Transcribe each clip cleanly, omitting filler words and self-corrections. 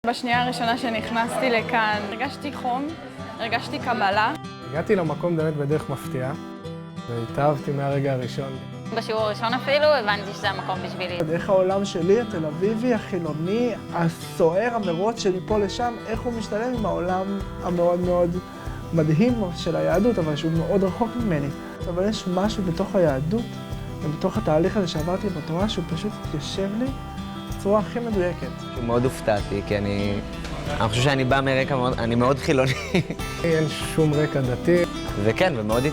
בשנייה הראשונה שנכנסתי לכאן, הרגשתי חום, הרגשתי קבלה. הגעתי למקום באמת בדרך מפתיעה, והתאהבתי מהרגע הראשון. בשיעור הראשון אפילו הבנתי שזה המקום בשבילי. איך העולם שלי, התל אביבי, החילוני, הסוער, המרוץ שלי פה לשם, איך הוא משתלם עם העולם המאוד מאוד מדהים של היהדות, אבל שהוא מאוד רחוק ממני. אבל יש משהו בתוך היהדות, ובתוך התהליך הזה שעברתי בתורה, שהוא פשוט התיישב לי בצורה הכי מדויקת. מאוד הופתעתי, כי אני חושב שאני בא מרקע מאוד, אני מאוד חילוני. אין שום רקע דתי. וכן, ומאוד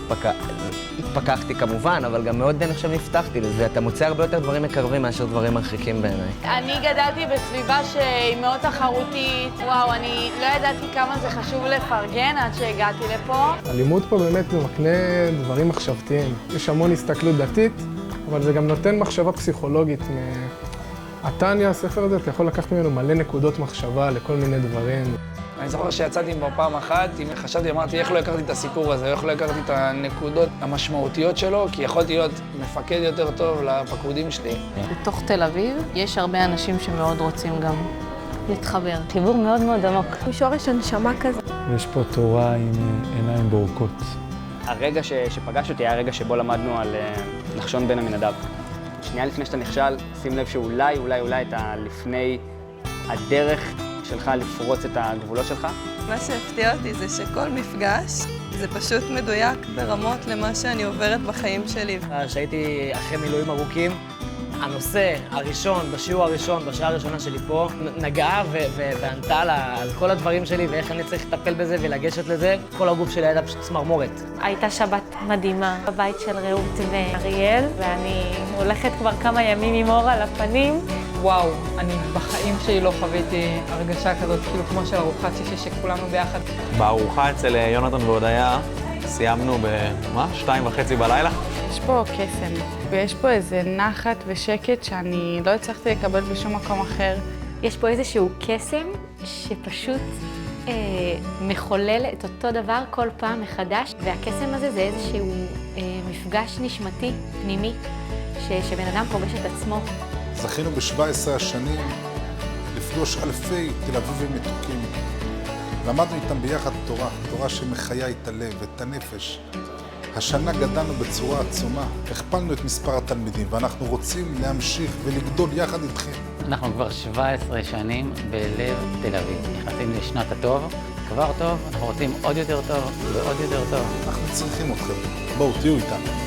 התפכחתי כמובן, אבל גם מאוד אני חושב נפתחתי לזה. אתה מוצא הרבה יותר דברים מקרבים מאשר דברים מרחיקים בעיניי. אני גדלתי בסביבה שהיא מאוד תחרותית. וואו, אני לא ידעתי כמה זה חשוב לפרגן עד שהגעתי לפה. הלימוד פה באמת מקנה דברים מחשבתיים. יש המון הסתכלות דתית, אבל זה גם נותן מחשבה פסיכולוגית. התניא, הספר הזה, אתה יכול לקחת ממנו מלא נקודות מחשבה לכל מיני דברים. אני זוכר שיצאתי בו פעם אחת, חשבתי, אמרתי, איך לא הכרתי את הסיפור הזה, איך לא הכרתי את הנקודות המשמעותיות שלו, כי יכולתי להיות מפקד יותר טוב לפקודים שלי. בתוך תל אביב יש הרבה אנשים שמאוד רוצים גם להתחבר. חיבור מאוד מאוד עמוק. שורש הנשמה כזה. ויש פה תורה עם עיניים בורקות. הרגע שפגש אותי היה הרגע שבו למדנו על נחשון בן עמינדב. שנייה לפני שאתה נכשל, שים לב שאולי אתה לפני הדרך שלך לפרוץ את הגבולות שלך. מה שהפתיע אותי זה שכל מפגש זה פשוט מדויק ברמות למה שאני עוברת בחיים שלי. כשהייתי אחרי מילואים ארוכים, הנושא הראשון, בשיעור הראשון, בשעה הראשונה שלי פה, נגעה וענתה על כל הדברים שלי ואיך אני צריך לטפל בזה ולגשת לזה. כל הגוף שלי היה פשוט צמרמורת. הייתה שבת מדהימה בבית של רעות ואריאל, ואני הולכת כבר כמה ימים עם אור על הפנים. וואו, אני בחיים שלי לא חוויתי הרגשה כזאת, כאילו כמו של ארוחת שישי שכולנו ביחד. בארוחה אצל יונתן והודיה סיימנו ב-2:30 בלילה. יש פה קסם, ויש פה איזה נחת ושקט שאני לא הצלחתי לקבל בשום מקום אחר. יש פה איזשהו קסם שפשוט מחולל את אותו דבר כל פעם מחדש, והקסם הזה זה איזשהו מפגש נשמתי, פנימי, שבן אדם פוגש את עצמו. זכינו ב-17 השנים לפגוש אלפי תל אביבים מתוקים. למדנו איתם ביחד תורה שמחיה את הלב, את הנפש. השנה גדלנו בצורה עצומה, הכפלנו את מספר התלמידים, ואנחנו רוצים להמשיך ולגדול יחד איתכם. אנחנו כבר 17 שנים בלב תל אביב. נכנסים לשנת הטוב, כבר טוב, אנחנו רוצים עוד יותר טוב ועוד יותר טוב. אנחנו צריכים אתכם. בואו, תהיו איתנו.